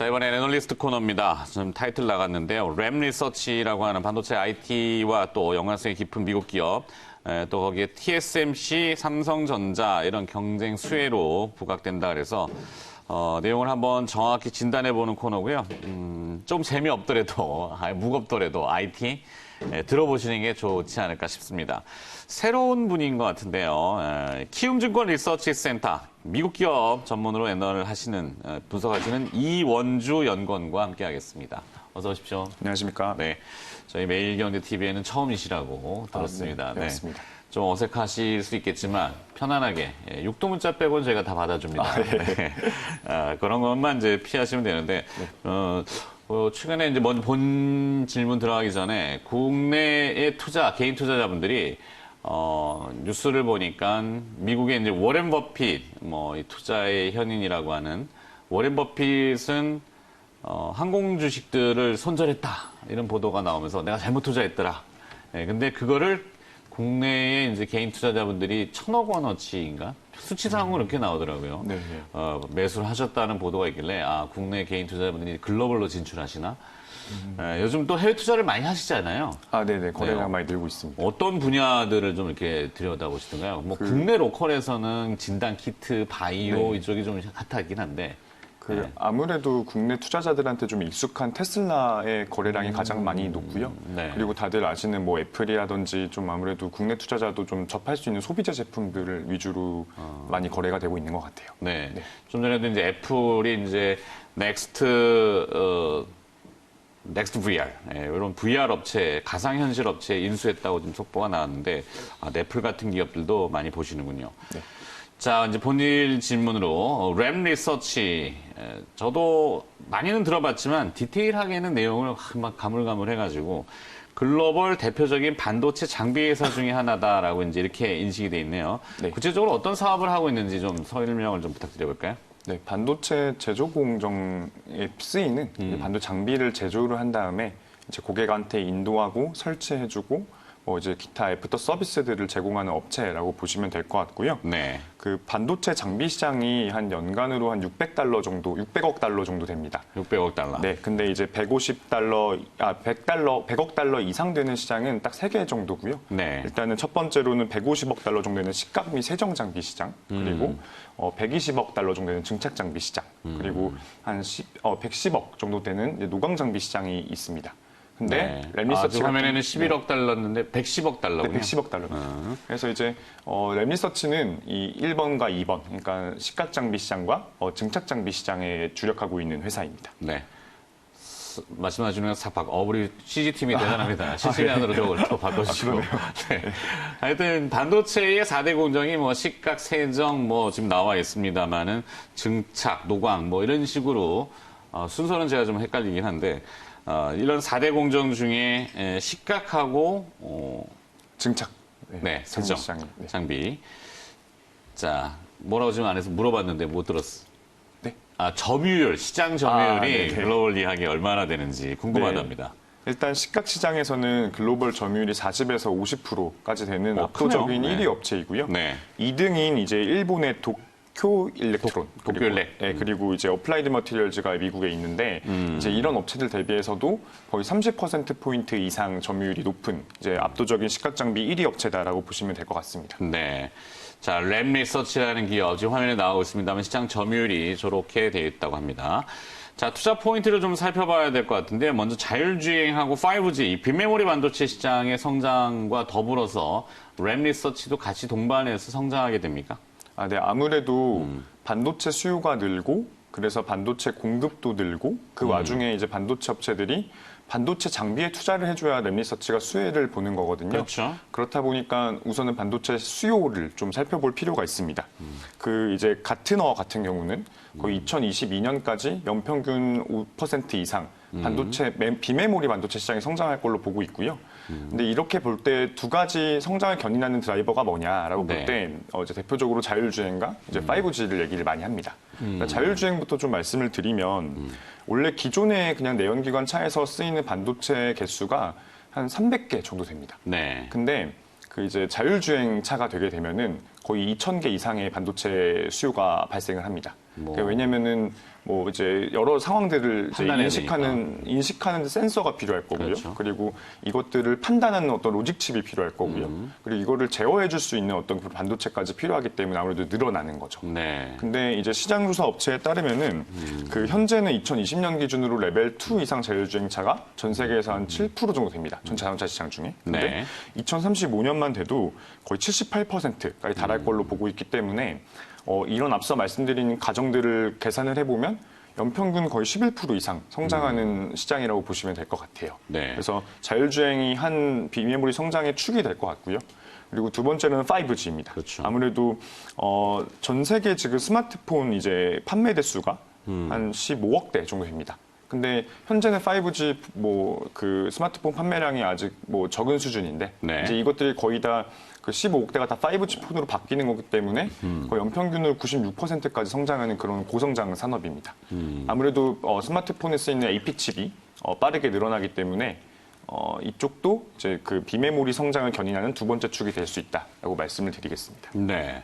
자, 이번엔 애널리스트 코너입니다. 좀 타이틀 나갔는데요. 램 리서치라고 하는 반도체 IT와 또 연관성이 깊은 미국 기업, 또 거기에 TSMC, 삼성전자 이런 경쟁 수혜로 부각된다 그래서 내용을 한번 정확히 진단해보는 코너고요. 좀 재미없더라도, 무겁더라도 IT 들어보시는 게 좋지 않을까 싶습니다. 새로운 분인 것 같은데요. 키움증권 리서치 센터, 미국 기업 전문으로 애널을 하시는, 분석하시는 이원주 연구원과 함께하겠습니다. 어서 오십시오. 안녕하십니까. 네, 저희 매일경제TV에는 처음이시라고 들었습니다. 네, 맞습니다. 좀 어색하실 수 있겠지만 편안하게 육두문자 빼고는 저희가 다 받아줍니다. 네. 그런 것만 이제 피하시면 되는데 최근에 이제 먼저 본 질문 들어가기 전에 국내의 개인 투자자분들이 뉴스를 보니까 미국의 이제 워렌 버핏 이 투자의 현인이라고 하는 워렌 버핏은 항공 주식들을 손절했다 이런 보도가 나오면서 내가 잘못 투자했더라. 근데 그거를 국내에 이제 개인 투자자분들이 1,000억 원어치인가? 수치상으로 이렇게 나오더라고요. 네. 매수를 하셨다는 보도가 있길래, 국내 개인 투자자분들이 글로벌로 진출하시나? 요즘 또 해외 투자를 많이 하시잖아요. 네네. 거래량 많이 늘고 있습니다. 어떤 분야들을 좀 이렇게 들여다보시던가요? 국내 로컬에서는 진단 키트, 바이오 이쪽이 좀 핫하긴 한데. 아무래도 국내 투자자들한테 좀 익숙한 테슬라의 거래량이 가장 많이 높고요. 그리고 다들 아시는 애플이라든지 좀 아무래도 국내 투자자도 좀 접할 수 있는 소비자 제품들을 위주로 많이 거래가 되고 있는 것 같아요. 네. 좀 전에도 이제 애플이 이제 넥스트 VR, 이런 VR 업체, 가상현실 업체에 인수했다고 지금 속보가 나왔는데, 애플 같은 기업들도 많이 보시는군요. 네. 자, 이제 본일 질문으로 램 리서치. 저도 많이는 들어봤지만 디테일하게는 내용을 막 가물가물해가지고 글로벌 대표적인 반도체 장비 회사 중에 하나다라고 이제 이렇게 인식이 돼 있네요. 네. 구체적으로 어떤 사업을 하고 있는지 좀 설명을 좀 부탁드려볼까요? 네, 반도체 제조 공정에 쓰이는 반도체 장비를 제조를 한 다음에 이제 고객한테 인도하고 설치해주고 이제 기타 애프터 서비스들을 제공하는 업체라고 보시면 될 것 같고요. 네. 그 반도체 장비 시장이 한 연간으로 한 600억 달러 정도 됩니다. 600억 달러. 네, 근데 이제 100억 달러 이상 되는 시장은 딱 3개 정도고요. 네. 일단은 첫 번째로는 150억 달러 정도 되는 식각 및 세정 장비 시장, 그리고 120억 달러 정도 되는 증착 장비 시장, 그리고 한 110억 정도 되는 노광 장비 시장이 있습니다. 근데 램 리서치 화면에는 11억 달러였는데 110억 달러군요. 네, 110억 달러입니다. 그래서 이제 램 리서치는 이 1번과 2번, 그러니까 식각 장비 시장과 증착 장비 시장에 주력하고 있는 회사입니다. 네. 말씀하시는 삭박. 우리 CG팀이 대단합니다. 실시간으로 저걸 또 바꿔주시고. 네. 하여튼 반도체의 4대 공정이 식각, 세정 지금 나와 있습니다만은 증착, 노광 이런 식으로 순서는 제가 좀 헷갈리긴 한데 이런 4대 공정 중에 식각하고 증착, 세정 장비. 자, 뭐라고 지금 안에서 물어봤는데 못 들었어. 네. 점유율, 시장 점유율이 글로벌 리하게 얼마나 되는지 궁금하답니다. 일단 식각 시장에서는 글로벌 점유율이 40에서 50%까지 되는 압도적인 1위 업체이고요. 2등인 이제 일본의 도쿄 일렉트론, 그리고 이제 어플라이드 머티리얼즈가 미국에 있는데 이제 이런 업체들 대비해서도 거의 30%포인트 이상 점유율이 높은 이제 압도적인 식각 장비 1위 업체다라고 보시면 될 것 같습니다. 네. 자, 램 리서치라는 기업 지금 화면에 나오고 있습니다만 시장 점유율이 저렇게 되어 있다고 합니다. 자, 투자 포인트를 좀 살펴봐야 될 것 같은데 먼저 자율주행하고 5G, 빈메모리 반도체 시장의 성장과 더불어서 램 리서치도 같이 동반해서 성장하게 됩니까? 네, 아무래도 반도체 수요가 늘고 그래서 반도체 공급도 늘고 그 와중에 이제 반도체 업체들이 반도체 장비에 투자를 해줘야 램 리서치가 수혜를 보는 거거든요. 그렇죠. 그렇다 보니까 우선은 반도체 수요를 좀 살펴볼 필요가 있습니다. 이제 가트너 같은 경우는 거의 2022년까지 연평균 5% 이상 반도체 비메모리 반도체 시장이 성장할 걸로 보고 있고요. 근데 이렇게 볼 때 두 가지 성장을 견인하는 드라이버가 뭐냐라고 볼 때 이제 대표적으로 자율주행과 이제 5G를 얘기를 많이 합니다. 그러니까 자율주행부터 좀 말씀을 드리면 원래 기존의 그냥 내연기관 차에서 쓰이는 반도체 개수가 한 300개 정도 됩니다. 근데 이제 자율주행 차가 되게 되면은 거의 2,000개 이상의 반도체 수요가 발생을 합니다. 뭐. 왜냐면은 뭐 이제 여러 상황들을 이제 판단해야 인식하는 센서가 필요할 거고요. 그렇죠. 그리고 이것들을 판단하는 어떤 로직 칩이 필요할 거고요. 그리고 이거를 제어해 줄 수 있는 어떤 그 반도체까지 필요하기 때문에 아무래도 늘어나는 거죠. 네. 근데 이제 시장 조사 업체에 따르면은 그 현재는 2020년 기준으로 레벨 2 이상 자율주행차가 전 세계에서 한 7% 정도 됩니다. 전 자동차 시장 중에. 근데 네. 2035년만 돼도 거의 78%까지 달할 걸로 보고 있기 때문에 이런 앞서 말씀드린 가정들을 계산을 해보면 연평균 거의 11% 이상 성장하는 시장이라고 보시면 될 것 같아요. 네. 그래서 자율주행이 한 비메모리 성장의 축이 될 것 같고요. 그리고 두 번째는 5G입니다. 그렇죠. 아무래도 전 세계 지금 스마트폰 이제 판매 대수가 한 15억 대 정도 됩니다. 근데 현재는 5G 뭐 그 스마트폰 판매량이 아직 뭐 적은 수준인데 네. 이제 이것들이 거의 다 그 15억대가 다 5G 폰으로 바뀌는 거기 때문에 거의 연평균으로 96%까지 성장하는 그런 고성장 산업입니다. 아무래도 스마트폰에 쓰이는 AP 칩이 빠르게 늘어나기 때문에 이쪽도 이제 그 비메모리 성장을 견인하는 두 번째 축이 될 수 있다라고 말씀을 드리겠습니다. 네.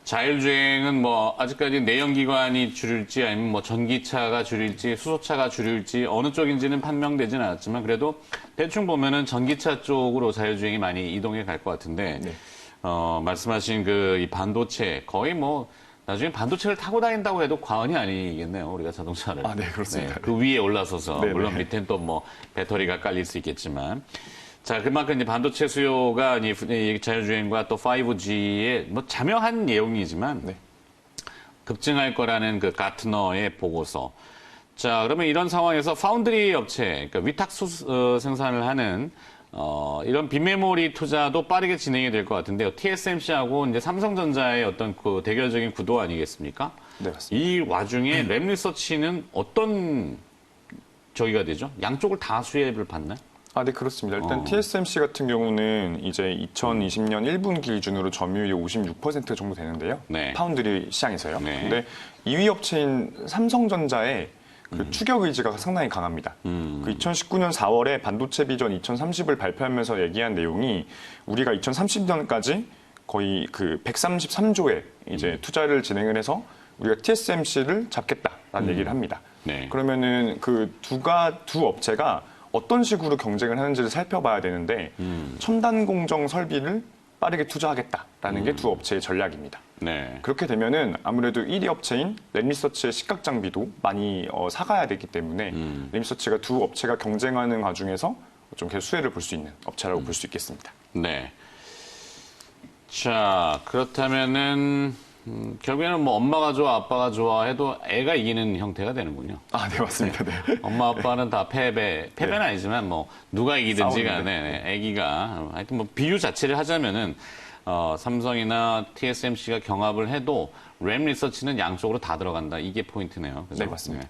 자율주행은 뭐 아직까지 내연기관이 줄일지 아니면 뭐 전기차가 줄일지 수소차가 줄일지 어느 쪽인지는 판명되진 않았지만 그래도 대충 보면은 전기차 쪽으로 자율주행이 많이 이동해 갈 것 같은데 네. 말씀하신 그 이 반도체 거의 뭐 나중에 반도체를 타고 다닌다고 해도 과언이 아니겠네요. 우리가 자동차를. 아, 네, 그렇습니다. 그 위에 올라서서 네, 물론 네. 밑엔 또 뭐 배터리가 깔릴 수 있겠지만 자, 그만큼 이제 반도체 수요가 이 자율주행과 또 5G에 뭐 자명한 내용이지만 네. 급증할 거라는 그 가트너의 보고서. 자, 그러면 이런 상황에서 파운드리 업체, 그러니까 위탁 생산을 하는 이런 빈메모리 투자도 빠르게 진행이 될 것 같은데요. TSMC하고 이제 삼성전자의 어떤 그 대결적인 구도 아니겠습니까? 네, 맞습니다. 이 와중에 램 리서치는 어떤 저기가 되죠? 양쪽을 다 수혜를 받나요? 아, 네, 그렇습니다. 일단 TSMC 같은 경우는 이제 2020년 1분기 기준으로 점유율이 56% 정도 되는데요. 네. 파운드리 시장에서요. 네. 근데 2위 업체인 삼성전자의 그 추격 의지가 상당히 강합니다. 그 2019년 4월에 반도체 비전 2030을 발표하면서 얘기한 내용이 우리가 2030년까지 거의 그 133조의 이제 투자를 진행을 해서 우리가 TSMC를 잡겠다라는 얘기를 합니다. 네. 그러면은 그 두 업체가 어떤 식으로 경쟁을 하는지를 살펴봐야 되는데 첨단 공정 설비를 빠르게 투자하겠다라는 게 두 업체의 전략입니다. 네. 그렇게 되면은 아무래도 1위 업체인 램리서치의 시각 장비도 많이 사가야 되기 때문에 램리서치가 두 업체가 경쟁하는 과정에서 좀 계속 수혜를 볼 수 있는 업체라고 볼 수 있겠습니다. 네. 자, 그렇다면은 결국에는 뭐 엄마가 좋아, 아빠가 좋아 해도 애가 이기는 형태가 되는군요. 아, 네, 맞습니다. 네. 엄마, 아빠는 다 패배는 아니지만 뭐 누가 이기든지 간에 애기가 하여튼 뭐 비유 자체를 하자면은 삼성이나 TSMC가 경합을 해도 램 리서치는 양쪽으로 다 들어간다. 이게 포인트네요. 그죠? 네, 맞습니다.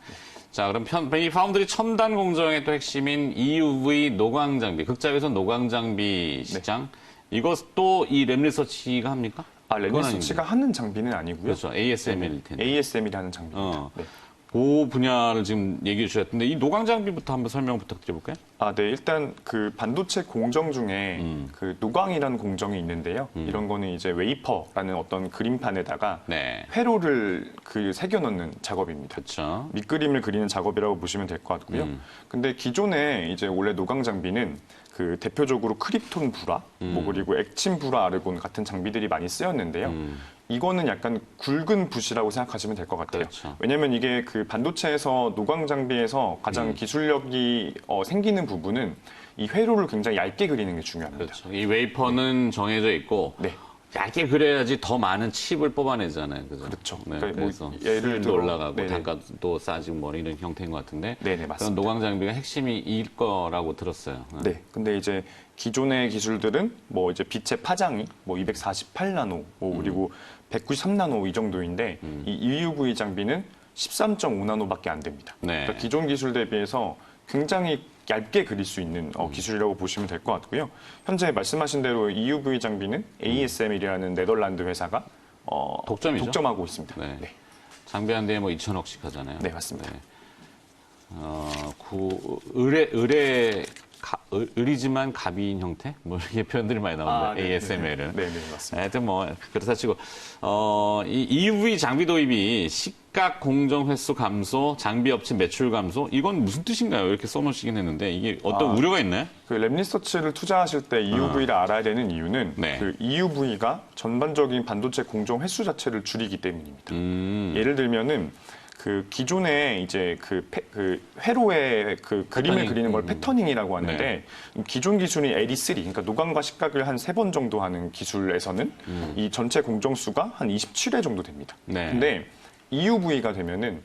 자, 그럼 이 파운드리 첨단 공정의 또 핵심인 EUV 노광 장비, 극자에서 노광 장비 시장 이것도 이 램 리서치가 합니까? 아, 그건 램리서치가 하는 장비는 아니고요. 그렇죠. ASML일 텐데. ASM이라는 장비입니다. 네. 그 분야를 지금 얘기해 주셨는데 이 노광 장비부터 한번 설명 부탁드려볼까요? 아, 네. 일단 그 반도체 공정 중에 그 노광이라는 공정이 있는데요. 이런 거는 이제 웨이퍼라는 어떤 그림판에다가 네. 회로를 그 새겨 넣는 작업입니다. 그렇죠. 밑그림을 그리는 작업이라고 보시면 될 것 같고요. 근데 기존에 이제 원래 노광 장비는 그 대표적으로 크립톤 불화, 뭐 그리고 액침 불화 아르곤 같은 장비들이 많이 쓰였는데요. 이거는 약간 굵은 붓이라고 생각하시면 될 것 같아요. 그렇죠. 왜냐하면 이게 그 반도체에서 노광 장비에서 가장 기술력이 생기는 부분은 이 회로를 굉장히 얇게 그리는 게 중요합니다. 그렇죠. 이 웨이퍼는 정해져 있고 네. 얇게 그려야지 더 많은 칩을 뽑아내잖아요. 그죠? 그렇죠. 네, 그러니까 뭐 그래서 예를 수율도 들어- 올라가고 네네. 단가도 싸지고 뭐 이런 형태인 것 같은데 네네, 맞습니다. 그런 노광 장비가 핵심일 거라고 들었어요. 네. 근데 이제 기존의 기술들은 뭐 이제 빛의 파장이 뭐 248나노, 뭐 그리고 193나노 이 정도인데 이 EUV 장비는 13.5나노밖에 안 됩니다. 네. 그러니까 기존 기술 대비해서 굉장히 얇게 그릴 수 있는 기술이라고 보시면 될 것 같고요. 현재 말씀하신 대로 EUV 장비는 ASM이라는 네덜란드 회사가 독점이죠? 독점하고 있습니다. 네. 네. 장비 한 대에 뭐 2천억씩 하잖아요. 네, 맞습니다. 의뢰가 을이지만 갑인 형태? 뭐 이렇게 표현들이 많이 나오는데 네. ASML은. 네, 맞습니다. 하여튼 뭐 그렇다 치고 이 EUV 장비 도입이 시각 공정 횟수 감소, 장비 업체 매출 감소 이건 무슨 뜻인가요? 이렇게 써놓으시긴 했는데 이게 어떤 우려가 있나요? 그 랩리서치를 투자하실 때 EUV를 알아야 되는 이유는 네. 그 EUV가 전반적인 반도체 공정 횟수 자체를 줄이기 때문입니다. 예를 들면은 그 기존에 이제 그 회로에 그 그림을 패터닝. 그리는 걸 패터닝이라고 하는데 기존 기술이 LE3, 그러니까 노광과 식각을 한 3번 정도 하는 기술에서는 이 전체 공정 수가 한 27회 정도 됩니다. 네. 근데 EUV가 되면은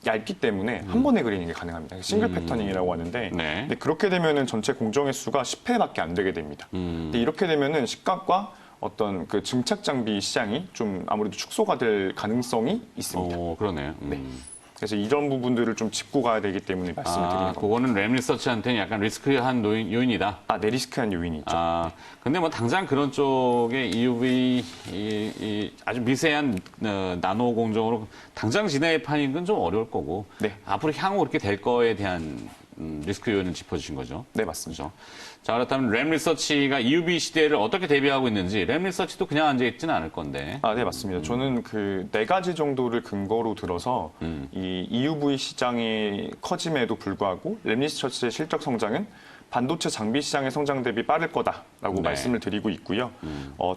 얇기 때문에 한 번에 그리는 게 가능합니다. 싱글 패터닝이라고 하는데 네. 근데 그렇게 되면은 전체 공정 횟수가 10회밖에 안 되게 됩니다. 근데 이렇게 되면은 식각과 어떤 그 증착 장비 시장이 좀 아무래도 축소가 될 가능성이 있습니다. 그러네요. 그래서 이런 부분들을 좀 짚고 가야 되기 때문에 말씀을 드리는 겁니다. 그거는 램 리서치한테는 약간 리스크한 요인이다. 내리스크한 요인이 있죠. 근데 뭐 당장 그런 쪽에 EUV 아주 미세한 나노 공정으로 당장 진행하는 건 좀 어려울 거고 네. 앞으로 향후 그렇게 될 거에 대한 리스크 요인을 짚어주신 거죠. 네, 맞습니다. 그렇죠? 자, 그렇다면 램 리서치가 EUV 시대를 어떻게 대비하고 있는지 램 리서치도 그냥 앉아 있지는 않을 건데. 네, 맞습니다. 저는 그 4가지 정도를 근거로 들어서 이 EUV 시장이 커짐에도 불구하고 램 리서치의 실적 성장은 반도체 장비 시장의 성장 대비 빠를 거다라고 네. 말씀을 드리고 있고요.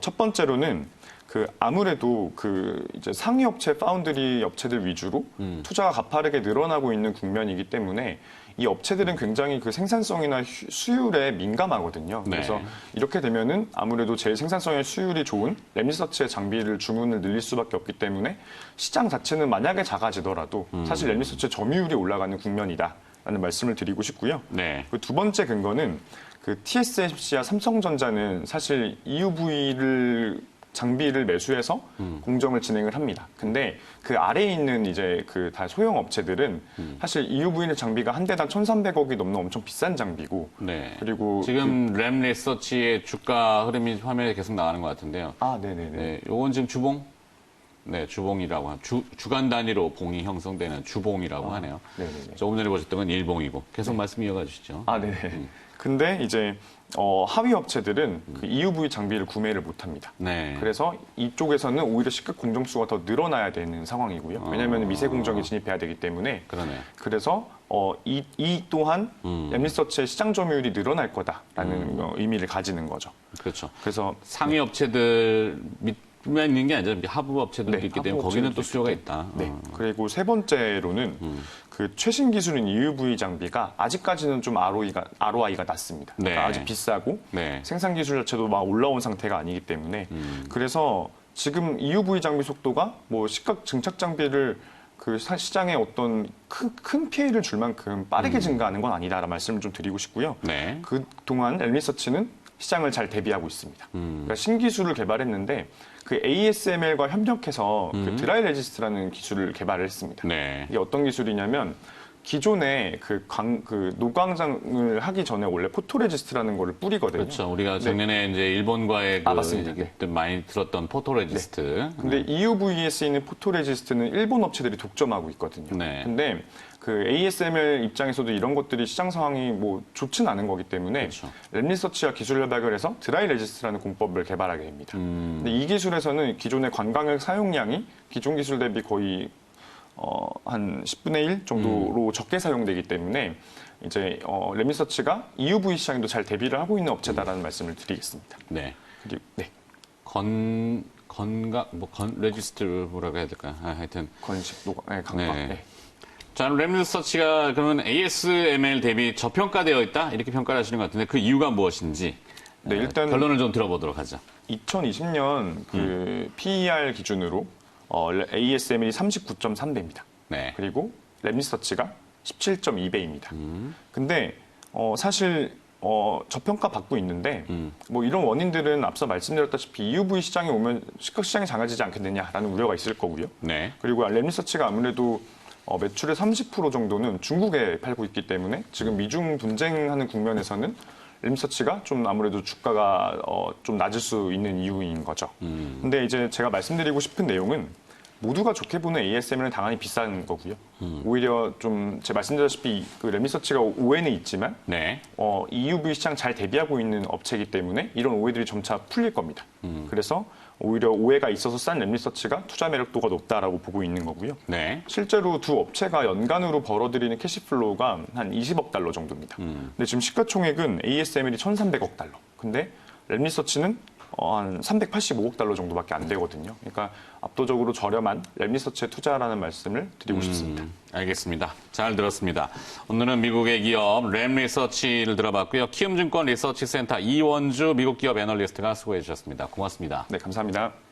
첫 번째로는 그 아무래도 그 이제 상위 업체, 파운드리 업체들 위주로 투자가 가파르게 늘어나고 있는 국면이기 때문에 이 업체들은 굉장히 그 생산성이나 수율에 민감하거든요. 네. 그래서 이렇게 되면은 아무래도 제일 생산성의 수율이 좋은 램리서치의 장비를 주문을 늘릴 수밖에 없기 때문에 시장 자체는 만약에 작아지더라도 사실 램리서치의 점유율이 올라가는 국면이다라는 말씀을 드리고 싶고요. 네. 그 두 번째 근거는 그 TSMC와 삼성전자는 사실 EUV를 장비를 매수해서 공정을 진행을 합니다. 근데 그 아래에 있는 이제 그 다 소형 업체들은 사실 EUV 장비가 한 대당 1,300억이 넘는 엄청 비싼 장비고 네. 그리고 지금 램 리서치의 주가 흐름이 화면에 계속 나가는 것 같은데요. 네네네. 네, 요건 지금 주봉? 네, 주봉이라고 하죠. 주간 단위로 봉이 형성되는 주봉이라고 하네요. 네네네. 조금 전에 보셨던 건 일봉이고 계속 말씀 이어가 주시죠. 네네. 근데 이제 하위 업체들은 그 EUV 장비를 구매를 못 합니다. 네. 그래서 이쪽에서는 오히려 시급 공정수가 더 늘어나야 되는 상황이고요. 왜냐하면 미세 공정에 진입해야 되기 때문에. 그러네. 그래서 이 또한 램리서치의 시장 점유율이 늘어날 거다라는 의미를 가지는 거죠. 그렇죠. 그래서 상위 업체들 밑만 있는 게 아니라 하부 업체들도 네, 있기 때문에 하부 거기는 또 업체들도 수요가 있기 있다. 네. 그리고 세 번째로는 그 최신 기술인 EUV 장비가 아직까지는 좀 ROI가 낮습니다. 그러니까 네. 아직 비싸고 네. 생산 기술 자체도 막 올라온 상태가 아니기 때문에 그래서 지금 EUV 장비 속도가 뭐 시각 증착 장비를 그 시장에 어떤 큰 피해를 줄 만큼 빠르게 증가하는 건 아니다라는 말씀을 좀 드리고 싶고요. 네. 그동안 램리서치는 시장을 잘 대비하고 있습니다. 그러니까 신기술을 개발했는데 그 ASML과 협력해서 그 드라이 레지스트라는 기술을 개발을 했습니다. 네. 이게 어떤 기술이냐면 기존에 그 노광장을 하기 전에 원래 포토레지스트라는 거를 뿌리거든요. 그렇죠. 우리가 작년에 이제 일본과의 그 맞습니다. 얘기들 많이 들었던 포토레지스트. 근데 EUV에 쓰이는 포토레지스트는 일본 업체들이 독점하고 있거든요. 네. 근데 그 ASML 입장에서도 이런 것들이 시장 상황이 뭐 좋진 않은 거기 때문에 그렇죠. 램리서치와 기술 협약을 해서 드라이 레지스트라는 공법을 개발하게 됩니다. 근데 이 기술에서는 기존의 관광역 사용량이 기존 기술 대비 거의 한 10분의 1 정도로 적게 사용되기 때문에 이제 램리서치가 EUV 시장에도 잘 대비를 하고 있는 업체다라는 말씀을 드리겠습니다. 네. 그리고 네. 레지스트 뭐라고 해야 될까요? 하여튼. 강박. 네. 네. 자, 램 리서치가 그러면 ASML 대비 저평가되어 있다? 이렇게 평가를 하시는 것 같은데 그 이유가 무엇인지 네, 일단 결론을 좀 들어보도록 하죠. 2020년 그 PER 기준으로 ASML이 39.3배입니다. 네. 그리고 램리서치가 17.2배입니다. 근데 사실 저평가 받고 있는데 뭐 이런 원인들은 앞서 말씀드렸다시피 EUV 시장에 오면 시각 시장이 작아지지 않겠느냐라는 우려가 있을 거고요. 네. 그리고 램리서치가 아무래도 매출의 30% 정도는 중국에 팔고 있기 때문에 지금 미중 분쟁하는 국면에서는 램리서치가 좀 아무래도 주가가 좀 낮을 수 있는 이유인 거죠. 근데 이제 제가 말씀드리고 싶은 내용은 모두가 좋게 보는 ASML은 당연히 비싼 거고요. 오히려 좀 제가 말씀드렸다시피 그 랩리서치가 오해는 있지만 네. EUV 시장 잘 대비하고 있는 업체이기 때문에 이런 오해들이 점차 풀릴 겁니다. 그래서 오히려 오해가 있어서 싼 랩리서치가 투자 매력도가 높다라고 보고 있는 거고요. 네. 실제로 두 업체가 연간으로 벌어들이는 캐시플로우가 한 20억 달러 정도입니다. 근데 지금 시가총액은 ASML이 1,300억 달러. 근데 랩리서치는 한 385억 달러 정도밖에 안 되거든요. 그러니까 압도적으로 저렴한 랩리서치에 투자라는 말씀을 드리고 싶습니다. 알겠습니다. 잘 들었습니다. 오늘은 미국의 기업 램리서치를 들어봤고요. 키움증권 리서치센터 이원주 미국 기업 애널리스트가 수고해 주셨습니다. 고맙습니다. 네, 감사합니다.